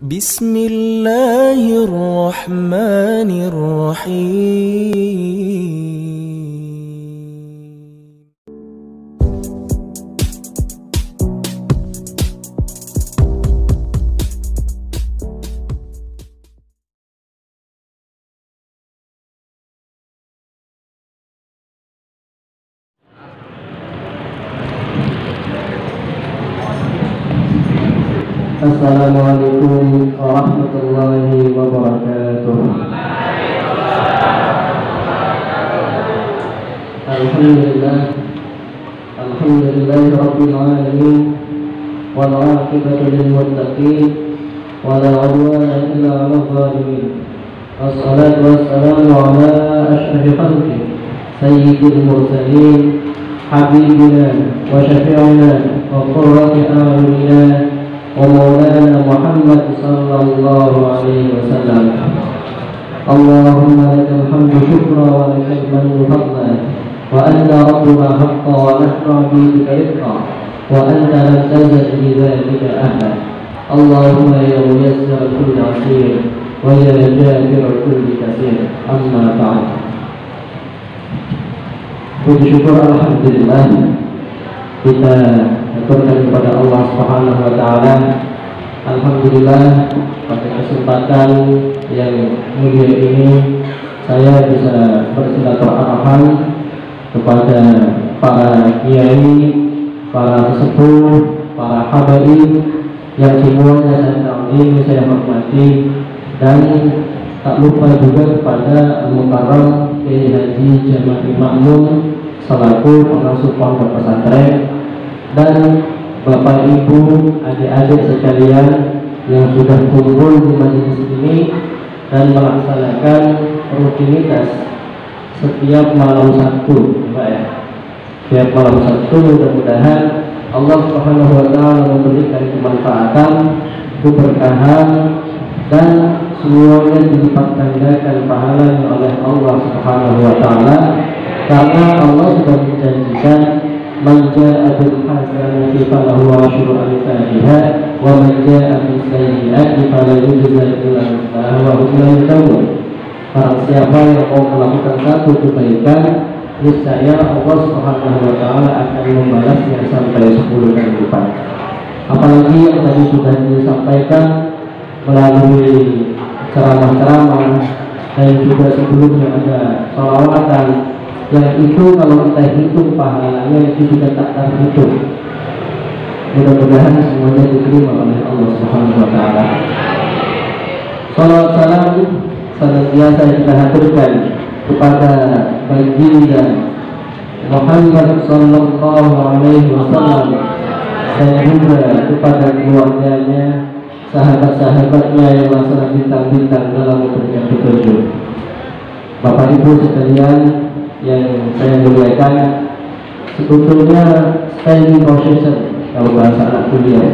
بسم الله الرحمن الرحيم. Assalamualaikum warahmatullahi wabarakatuh. Alhamdulillah rabbil alamin wal 'aqibatu lil muttaqin wa la 'udwana illa 'alal zalimin. Wassalatu wassalamu ala asyrafil khalqi sayyidil mursalin habibina wa syafi'ina wa qurrati a'yunina ومولانا محمد صلى الله عليه وسلم. اللهم لك الحمد شكرا ولك المن فضلا وأنت ربنا حقا ونحن عبيدك رفقا وأنت لم تزل بذلك أهلا. اللهم يا ميسر كل عسير ويا جابر كل كثير. أما بعد. Puji syukur alhamdulillah kita aturkan kepada Allah Subhanahu wa taala. Alhamdulillah pada kesempatan yang mulia ini saya bisa bersilaturahmi kepada para kiai, para sesepuh, para habaib yang semuanya saya tahu, saya hormati, dan tak lupa juga kepada Al-Mukarram Kiai Haji Jama'i Ma'mun selaku pengasuh pondok pesantren, dan Bapak Ibu, adik-adik sekalian yang sudah kumpul di majelis ini dan melaksanakan rutinitas setiap malam Sabtu, Pak ya. Setiap malam Sabtu mudah-mudahan Allah Subhanahu wa taala memberikan kemanfaatan, keberkahan, dan semuanya dilipat gandakan pahalanya oleh Allah Subhanahu wa taala, karena Allah sudah menjanjikan man jaa'a bil hasanati falahu asyru amsalha wa man jaa'a bis sayyi'ati fala yujza illa mithlaha wa hum la yuzlamun. Barang siapa yang mau melakukan satu kebaikan, niscaya Allah Subhanahu wa taala akan membalasnya sampai 10 kali lipat. Apalagi yang tadi sudah disampaikan melalui ceramah-ceramah dan juga sebelumnya ada sholawatan, yang itu kalau kita hitung pahalanya itu juga tak terhitung. Mudah-mudahan semuanya diterima oleh Allah Subhanahu wa taala. Salawat salam senantiasa kita haturkan kepada baginda Muhammad sallallahu alaihi wasallam, dan juga kepada keluarganya, sahabat-sahabatnya yang melaksanakan bintang-bintang dalam memberikan petunjuk. Bapak Ibu sekalian yang saya muliakan, sebetulnya standing position, kalau bahasa anak kuliah,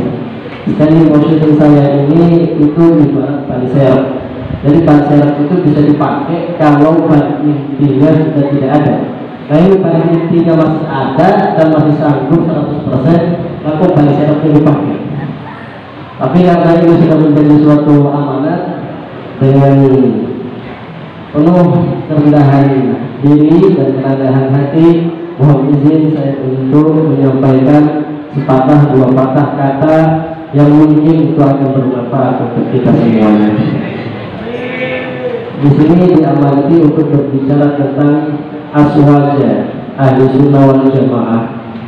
standing position saya ini itu ibarat ban serep. Jadi ban serep itu bisa dipakai kalau ban intinya sudah tidak ada. Nah, ini ban intinya masih ada dan masih sanggup 100%, maka ban serepnya dipakai. Tapi karena ini sudah menjadi suatu amanat, dengan penuh kerendahan diri dan kerendahan hati, mohon izin saya untuk menyampaikan sepatah dua patah kata yang mungkin itu akan bermanfaat untuk kita semuanya. Di sini diamati untuk berbicara tentang aswaja ahli sunnah wal jamaah.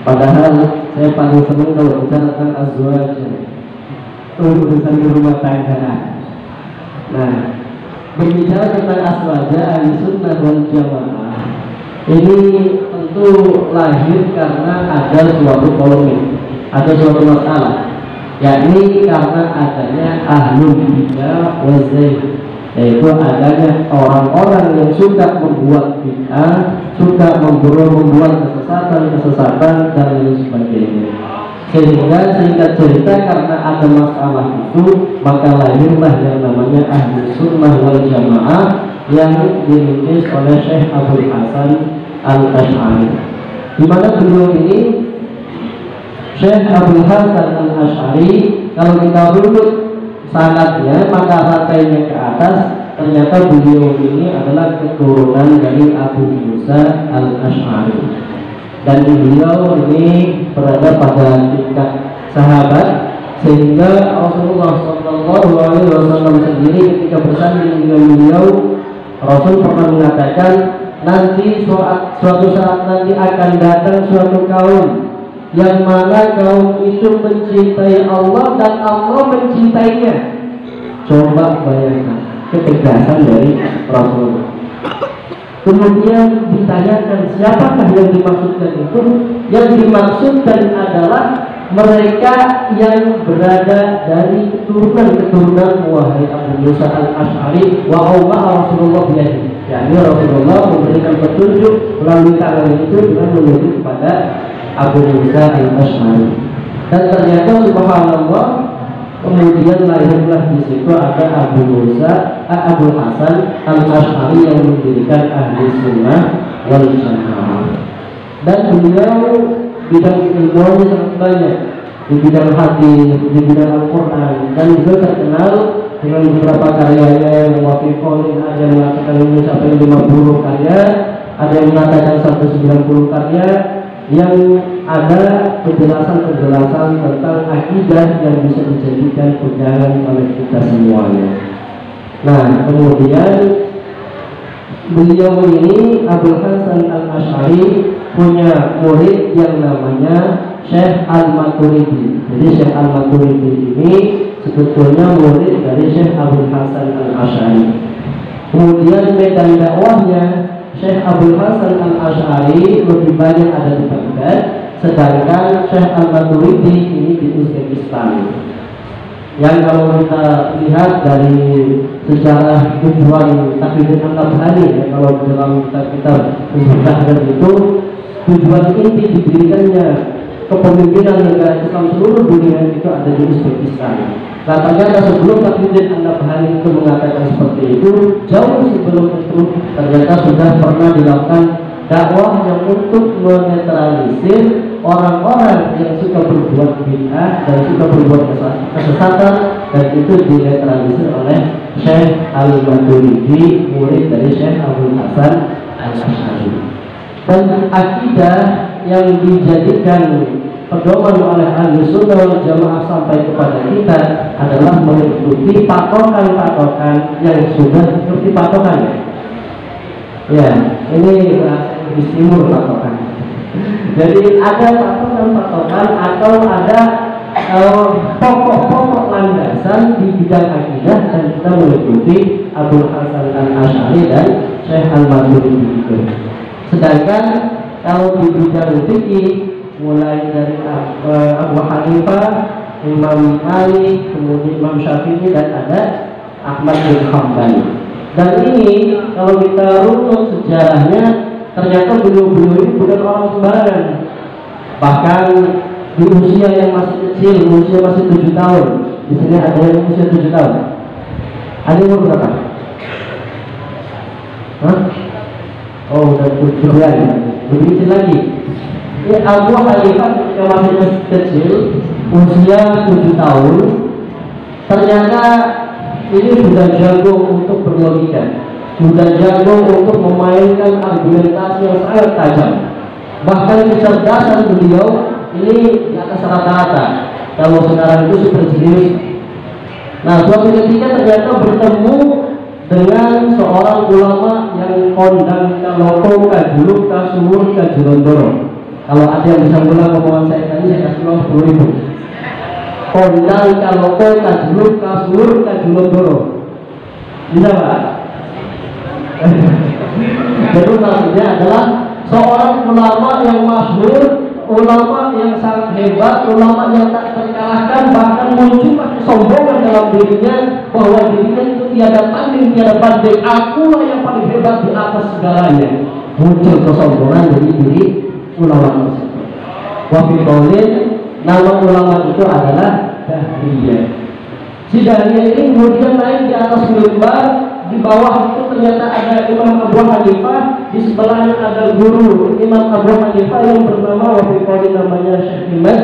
Padahal saya paling senang kalau bicara tentang azwaja, urusan di rumah tangga. Nah, berbicara tentang aswaja ahli sunnah wal jamaah ini tentu lahir karena ada suatu polemik, ada suatu masalah, yakni karena adanya ahlul bidah wa zayd, yaitu adanya orang-orang yang suka membuat bid'ah, suka membuat kesesatan dan lain sebagainya. Sehingga singkat cerita, karena ada masalah itu, maka lahirlah yang namanya ahli sunnah wal jamaah yang dirintis oleh Syekh Abdul Hasan Al-Asy'ari. Di mana beliau ini, Syekh Abdul Hasan Al-Asy'ari, kalau kita runut sanadnya, maka rantainya ke atas, ternyata beliau ini adalah keturunan dari Abu Musa al-Ash'ari, dan beliau ini berada pada tingkat sahabat, sehingga Rasulullah SAW sendiri ketika bersanding dengan beliau, Rasul pernah mengatakan, nanti suatu saat nanti akan datang suatu kaum yang mana kaum itu mencintai Allah dan Allah mencintainya. Coba bayangkan ketegasan dari Rasul. Kemudian ditanyakan siapakah yang dimaksudkan itu? Yang dimaksudkan adalah mereka yang berada dari keturunan wahai Abu Musa al-Ash'ari wa Allah Rasulullah biyadi. Yani Rasulullah memberikan petunjuk melalui tangan itu dengan menunjuk kepada Abu Musa al-Ash'ari. Dan ternyata subhanallah, kemudian lahirlah di situ ada Abu Hasan al-Ash'ari yang mendirikan Ahli Sunnah wal Jamaah. Dan beliau bidang ilmunya sangat banyak, di bidang hadis, di bidang Al-Quran, dan juga terkenal dengan beberapa karyanya yang wafiqon. Ada yang mengatakan ini sampai 50 karya, ada yang mengatakan sampai 90 karya, yang ada penjelasan-penjelasan tentang akidah yang bisa dijadikan pegangan oleh kita semuanya. Nah, kemudian beliau ini Abu Hasan al-Ash'ari punya murid yang namanya Syekh Al-Maturidi. Jadi Syekh Al-Maturidi ini sebetulnya murid dari Syekh Abu Hasan al-Ash'ari. Kemudian medan dakwahnya Syekh Abu Hasan al-Ash'ari lebih banyak ada di Baghdad, sedangkan Syekh Al-Maturidi ini di Uzbekistan. Yang kalau kita lihat dari sejarah tujuan Taqiyuddin An-Nabhani, ya, kalau dalam kitab-kitab Baghdad itu tujuan inti didirikannya kepemimpinan negara Islam seluruh dunia itu ada di Uzbekistan. Nah, ternyata sebelum Taqiyuddin An-Nabhani itu mengatakan seperti itu, jauh sebelum itu ternyata sudah pernah dilakukan dakwah yang untuk menetralisir orang-orang yang suka berbuat bid'ah dan suka berbuat kesesatan, dan itu dinetralisir oleh Syekh Al-Maturidi, murid dari Syekh Abu Hasan al-Ash'ari. Dan akidah yang dijadikan pedoman oleh Ahlus Sunnah wal Jamaah sampai kepada kita adalah mengikuti patokan-patokan yang sudah seperti patokannya. Ya, ini bahasa Inggris Timur patokan. Jadi ada patokan-patokan atau ada pokok-pokok landasan di bidang akidah, dan kita mengikuti Abu Hasan al-Ash'ari dan Syekh Al-Maturidi itu. Sedangkan kalau di bidang fikih, mulai dari Abu Hanifah, Imam Malik, kemudian Imam Syafi'i, dan ada Ahmad bin Hanbal. Dan ini kalau kita runut sejarahnya, ternyata beliau-beliau ini bukan orang sembarangan. Bahkan di usia yang masih kecil, usia masih 7 tahun. Di sini ada yang usia 7 tahun. Ada yang berapa? Hah? Oh, udah 7 ya. Lebih kecil lagi. Ya, Abu Hanifah ketika masih kecil, usia 7 tahun, ternyata ini sudah jago untuk berlogika, sudah jago untuk memainkan argumentasi yang sangat tajam. Bahkan kecerdasan beliau ini di atas rata-rata. Kalau sekarang itu super jenius. Nah, suatu ketika ternyata bertemu dengan seorang ulama yang kondang kaloko kajuluk kasumur kajulondoro. Kalau ada yang bisa ngulang omongan saya tadi, saya kasih uang 10.000. Kondang kaloko kajuluk kasumur kajulondoro. Bisa Pak? Jadi maksudnya adalah seorang ulama yang masyhur, ulama yang sangat hebat, ulama yang tak terkalahkan, bahkan muncul kesombongan dalam dirinya bahwa dirinya itu tiada tanding, tiada banding, akulah yang paling hebat di atas segalanya. Muncul kesombongan dari diri ulama tersebut. Wafiqolin, nama ulama itu adalah Dahriyah. Si Dahriyah ini kemudian naik di atas mimbar. Di bawah itu ternyata ada Imam Abu Hanifah, di sebelahnya ada guru Imam Abu Hanifah yang bernama wafiqolin, namanya Syekh Ahmad.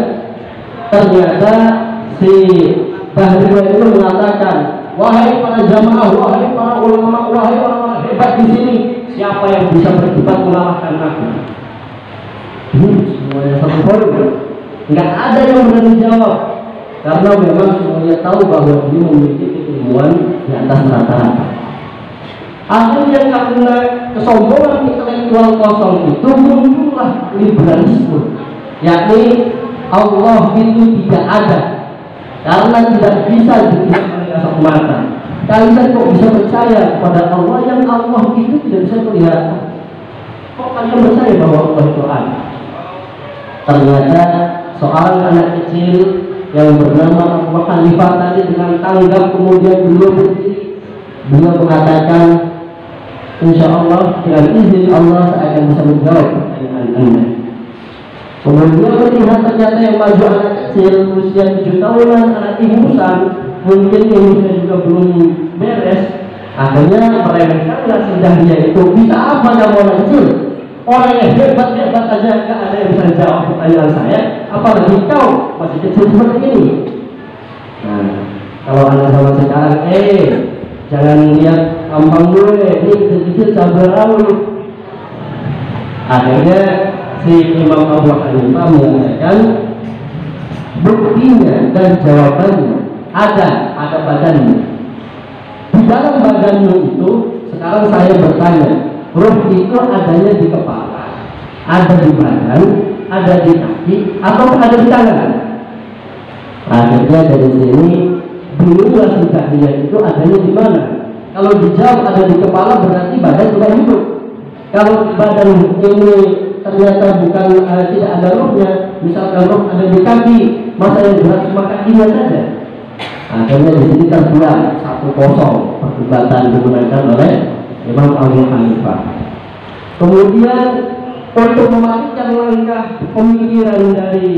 Ternyata si Bahwa itu mengatakan, wahai para jamaah, wahai para ulama, wahai orang-orang hebat di sini, siapa yang bisa berdebat mengalahkan aku? Semuanya satu forum, nggak ada yang berani jawab, karena memang semuanya tahu bahwa dia memiliki keilmuan di atas rata-rata. Akhirnya karena kesombongan intelektual kosong itu muncullah liberalisme, yakni Allah itu tidak ada, karena tidak bisa dilihat oleh kasat mata. Kalian kok bisa percaya kepada Allah yang Allah itu tidak bisa kelihatan? Kok kalian percaya bahwa Allah itu ada? Ternyata seorang anak kecil yang bernama Abu Hanifah tadi dengan tanggap kemudian beliau berdiri, beliau mengatakan, insya Allah dengan izin Allah saya akan bisa menjawab pertanyaan Anda. Kemudian melihat ternyata yang maju anak kecil usia 7 tahunan, anak ingusan, mungkin ingusnya juga belum beres. Akhirnya meremehkanlah sudah dia itu, bisa apa nama orang kecil? Orang yang hebat-hebat aja gak ada yang bisa jawab pertanyaan saya, apalagi kau masih kecil seperti ini. Nah, kalau anak zaman sekarang, jangan lihat gampang gue, ini kecil-kecil cabai rawit. Akhirnya si Imam Abu Hanifah mengatakan buktinya dan jawabannya ada badannya. Di dalam badanmu itu, sekarang saya bertanya, ruh itu adanya di kepala, ada di badan, ada di kaki, atau ada di tangan? Akhirnya dari sini dululah sudah dia itu adanya di mana? Kalau dijawab ada di kepala berarti badan tidak hidup. Kalau badan ini ternyata bukan tidak ada rohnya, misalkan roh ada di kaki, masa yang gerak cuma kakinya saja. Akhirnya di sini terbuat 1-0 perdebatan digunakan oleh Imam Abu Hanifah. Kemudian untuk mematikan langkah pemikiran dari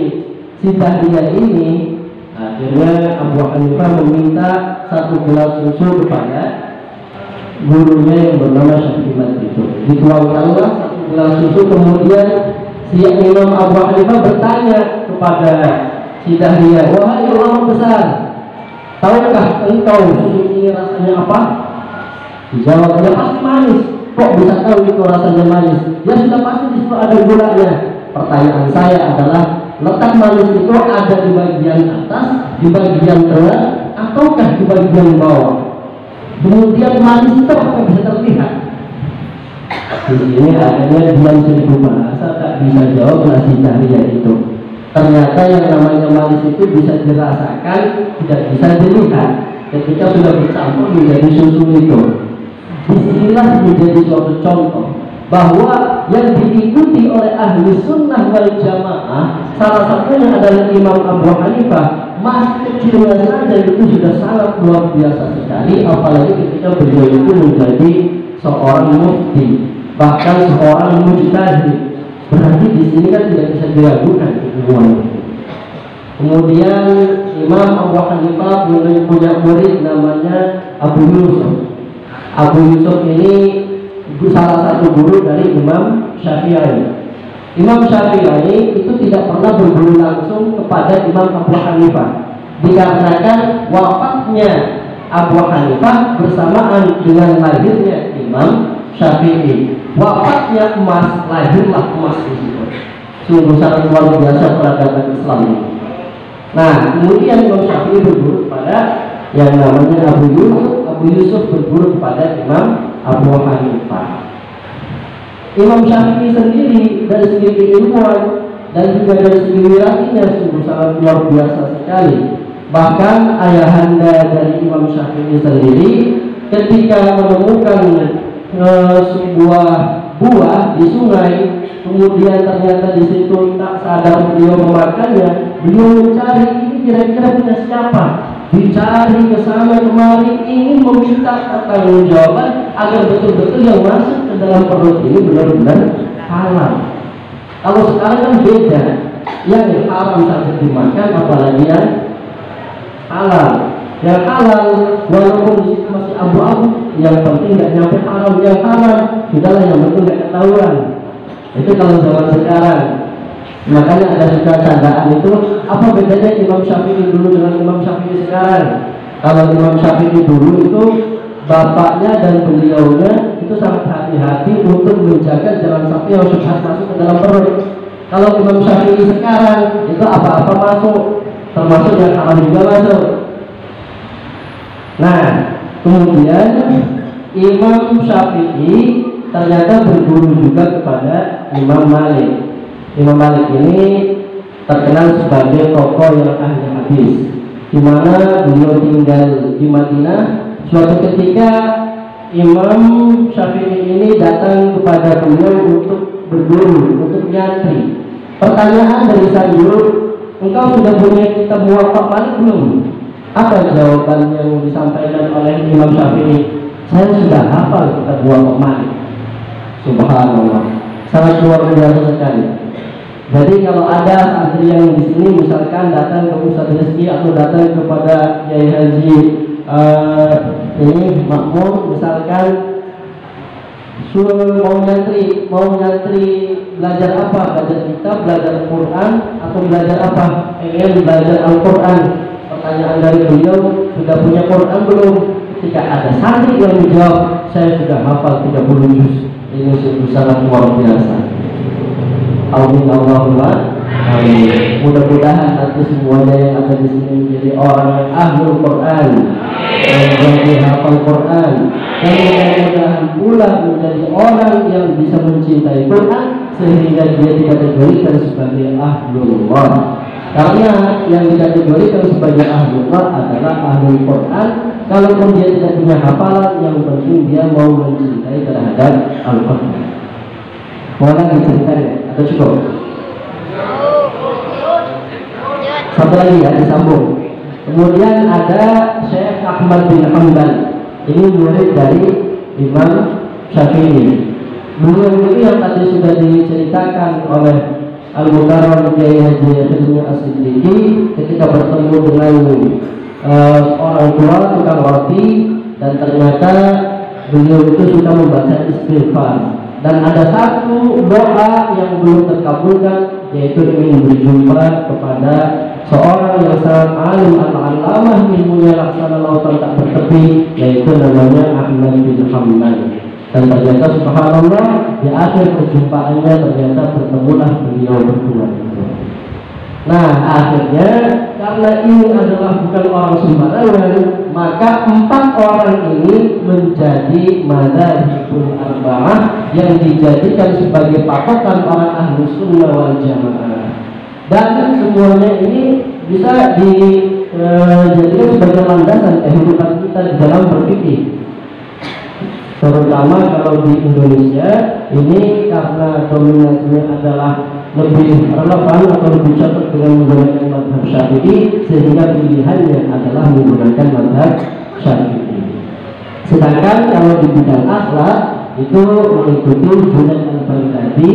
si Dahriyah ini, akhirnya Abu Hanifah meminta 1 gelas susu kepada gurunya yang bernama Syafi'at itu. Dituangkanlah 1 gelas susu, kemudian si Imam Abu Hanifah bertanya kepada si Dahriyah, wahai ulama besar, tahukah engkau susu ini rasanya apa? Dijawabnya pasti manis. Kok bisa tahu itu rasanya manis? Ya sudah pasti di situ ada gulanya. Pertanyaan saya adalah, letak manis itu ada di bagian atas, di bagian tengah, ataukah di bagian bawah? Kemudian manis itu apa bisa terlihat? Di sini akhirnya diam 1000 bahasa tak bisa jawab nasi Dahriyah itu. Ternyata yang namanya manis itu bisa dirasakan, tidak bisa dilihat. Ketika sudah bercampur menjadi susu itu, disinilah menjadi suatu contoh bahwa yang diikuti oleh ahli sunnah wal jamaah salah satunya adalah Imam Abu Hanifah. Masih kecilnya saja itu sudah sangat luar biasa sekali, apalagi ketika beliau itu menjadi seorang mufti, bahkan seorang mujtahid. Berarti di sini kan tidak bisa diragukan ilmuwan. Kemudian Imam Abu Hanifah punya murid namanya Abu Yusuf. Abu Yusuf ini salah satu guru dari Imam Syafi'i. Imam Syafi'i itu tidak pernah berguru langsung kepada Imam Abu Hanifah, dikarenakan wafatnya Abu Hanifah bersamaan dengan lahirnya Imam Syafi'i. Wafatnya emas, lahirlah emas di situ. Sungguh sangat luar biasa peradaban Islam ini. Nah, kemudian Imam Syafi'i berguru kepada yang namanya Abu Yusuf. Abu Yusuf berguru kepada Imam Abu Hanifah. Imam Syafi'i sendiri dari segi keilmuan dan juga dari segi wilayahnya sungguh sangat luar biasa sekali. Bahkan ayahanda dari Imam Syafi'i sendiri ketika menemukan sebuah buah di sungai, kemudian ternyata di situ tak sadar beliau memakannya, beliau mencari ini kira-kira punya siapa, dicari ke sana kemari, ingin meminta pertanggungjawaban agar betul-betul yang masuk ke dalam perut ini benar-benar halal. Kalau sekarang kan beda, yang haram saja dimakan, apalagi yang halal. Yang halal walaupun di situ masih abu-abu, yang penting nggak nyampe haram. Yang halal sudahlah, yang penting nggak ketahuan. Itu kalau zaman sekarang. Makanya ada juga candaan itu, apa bedanya Imam Syafi'i dulu dengan Imam Syafi'i sekarang? Kalau Imam Syafi'i dulu itu bapaknya dan beliaunya itu sangat hati-hati untuk menjaga jangan sampai yang syubhat masuk ke dalam perut. Kalau Imam Syafi'i sekarang itu apa-apa masuk, termasuk yang haram juga masuk. Nah, kemudian Imam Syafi'i ternyata berguru juga kepada Imam Malik. Imam Malik ini terkenal sebagai tokoh yang ahli hadis, di mana beliau tinggal di Madinah. Suatu ketika Imam Syafi'i ini datang kepada beliau untuk berguru, untuk nyantri. Pertanyaan dari sang guru, engkau sudah punya kitab Muwatta Malik belum? Apa jawaban yang disampaikan oleh Imam Syafi'i? Saya sudah hafal kitab Muwatta Malik. Subhanallah, sangat luar biasa sekali. Jadi kalau ada santri yang di sini misalkan datang ke Ustaz Rizki atau datang kepada Kiai Haji ini Makmur, misalkan suruh mau nyantri belajar apa? Belajar kitab, belajar Quran, atau belajar apa? Ingin belajar Al-Quran. Pertanyaan dari beliau, sudah punya Quran belum? Ketika ada santri yang menjawab, saya sudah hafal 30 juz. Ini sungguh sangat luar biasa. Amin Allahumma amin. Mudah-mudahan nanti semuanya yang ada di sini menjadi orang yang ahlul Quran, yang menjadi hafal Quran, dan mudah-mudahan pula menjadi orang yang bisa mencintai Quran sehingga dia dikategorikan sebagai ahlullah. Karena yang dikategorikan sebagai ahlullah adalah ahlul Quran. Kalaupun dia tidak punya hafalan, yang penting dia mau mencintai terhadap Al-Quran. Mau lagi ceritanya atau cukup? Satu lagi ya, disambung. Kemudian ada Syekh Ahmad bin Hanbal. Ini murid dari Imam Syafi'i. Beliau ini yang tadi sudah diceritakan oleh Al-Mukarram Kiai Haji Yahya As-Siddiqi ketika bertemu dengan orang tua tukang roti, dan ternyata beliau itu suka membaca istighfar. Dan ada satu doa yang belum terkabulkan, yaitu ingin berjumpa kepada seorang yang sangat alim al-alamah, ilmunya laksana lautan tak bertepi, yaitu namanya Ahmad bin Hanbal. Dan ternyata subhanallah di akhir perjumpaannya ternyata bertemulah beliau berdua. Nah, akhirnya karena ini adalah bukan orang sembarangan, maka 4 orang ini menjadi madzhabul arba'ah yang dijadikan sebagai patokan orang ahlu sunnah wal jamaah. Dan semuanya ini bisa dijadikan sebagai landasan kehidupan kita di dalam berpikir. Terutama kalau di Indonesia ini, karena dominasinya adalah lebih relevan atau lebih cocok dengan menggunakan mazhab Syafi'i, sehingga pilihannya adalah menggunakan mazhab Syafi'i. Sedangkan kalau di bidang akhlak itu mengikuti Junaid al-Baghdadi,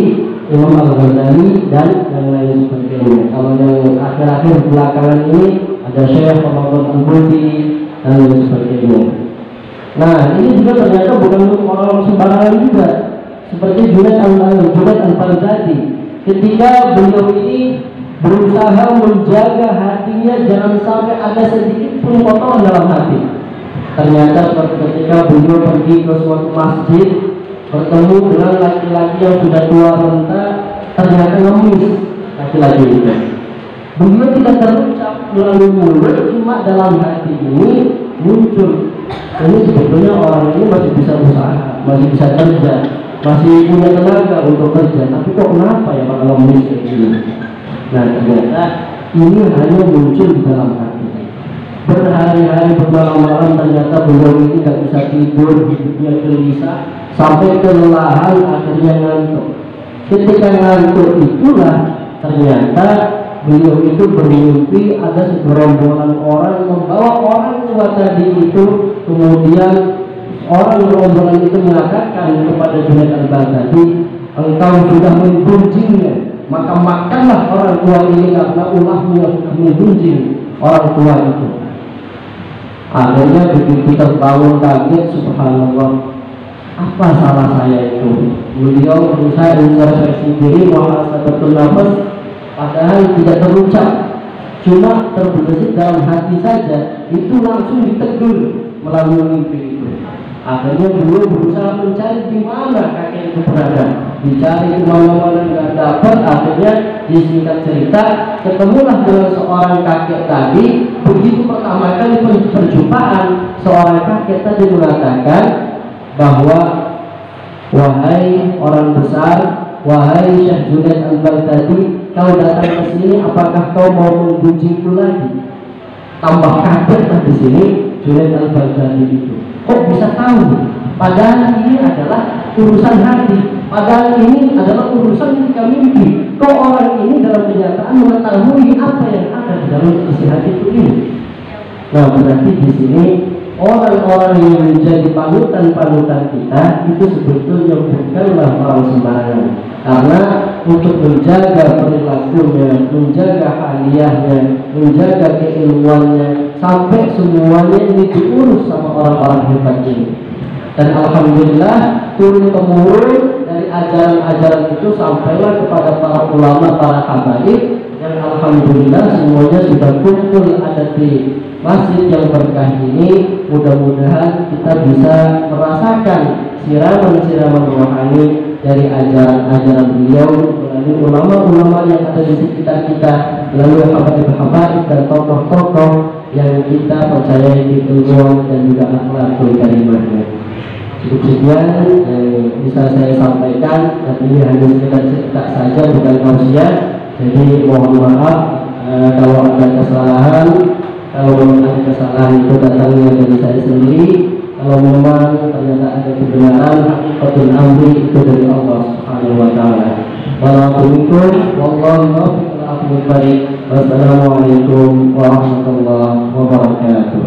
Imam Al-Ghazali, dan yang lain sebagainya. Kalau yang akhir-akhir belakangan ini ada Syekh Muhammad Al-Buti dan lain sebagainya. Nah, ini juga ternyata bukan orang sembarangan juga. Seperti Junaid al-Baghdadi, ketika beliau ini berusaha menjaga hatinya jangan sampai ada sedikit pun kotoran dalam hati. Ternyata suatu ketika beliau pergi ke suatu masjid, bertemu dengan laki-laki yang sudah tua renta, ternyata ngemis laki-laki itu. Beliau tidak terucap melalui mulut, cuma dalam hati ini muncul, ini sebetulnya orang ini masih bisa usaha, masih bisa kerja, masih punya tenaga untuk kerja, tapi kok kenapa ya Pak kalau ngemis kayak gini? Nah, ternyata ini hanya muncul di dalam hati. Berhari-hari bermalam-malam ternyata beliau ini tidak bisa tidur, hidupnya gelisah sampai kelelahan, akhirnya ngantuk. Ketika ngantuk itulah ternyata beliau itu bermimpi ada segerombolan orang membawa orang tua tadi itu. Kemudian orang rombongan itu mengatakan kepada Junaid al-Baghdadi, engkau sudah menggunjingnya, maka makanlah orang tua ini karena ulahmu yang sudah menggunjing orang tua itu. Akhirnya begitu terbangun kaget, subhanallah, apa salah saya itu? Beliau berusaha introspeksi diri, muhasabah nafas, padahal tidak terucap, cuma terbesit dalam hati saja, itu langsung ditegur melalui mimpi itu. Akhirnya beliau berusaha mencari di mana kakek itu berada, dicari kemana-mana nggak dapat. Akhirnya disingkat cerita, ketemulah dengan seorang kakek tadi. Begitu pertama kali perjumpaan, seorang kakek tadi mengatakan bahwa, wahai orang besar, wahai Syekh Junaid Al-Baghdadi, kau datang ke sini, apakah kau mau membujiku lagi? Tambah kaget di sini Junaid Al-Baghdadi itu. Kok bisa tahu? Padahal ini adalah urusan hati. Padahal ini adalah urusan ketika mimpi. Kok orang ini dalam kenyataan mengetahui apa yang ada di dalam isi hati itu ini? Nah, berarti di sini orang-orang yang menjadi panutan-panutan kita itu sebetulnya bukanlah orang sembarangan. Karena untuk menjaga perilakunya, menjaga hadiahnya, menjaga keilmuannya, sampai semuanya ini diurus sama orang-orang hebat ini. Dan alhamdulillah turun-temurun dari ajaran-ajaran itu sampailah kepada para ulama, para habaib, yang alhamdulillah semuanya sudah kumpul ada di masjid yang berkah ini. Mudah-mudahan kita bisa merasakan siraman-siraman rohani dari ajaran-ajaran beliau melalui ulama-ulama yang ada di sekitar kita, melalui habaib-habaib dan tokoh-tokoh yang kita percayai di ilmuwan dan juga akhlakul karimahnya. Cukup sekian yang bisa saya sampaikan, dan ini hanya sekedar cerita saja, bukan tausiah. Jadi mohon maaf kalau ada kesalahan. Kalau memang ada kesalahan itu datangnya dari saya sendiri. Kalau memang ternyata ada kebenaran, hakikatul amri itu dari Allah Subhanahu wa taala. Wassalamualaikum warahmatullahi wabarakatuh.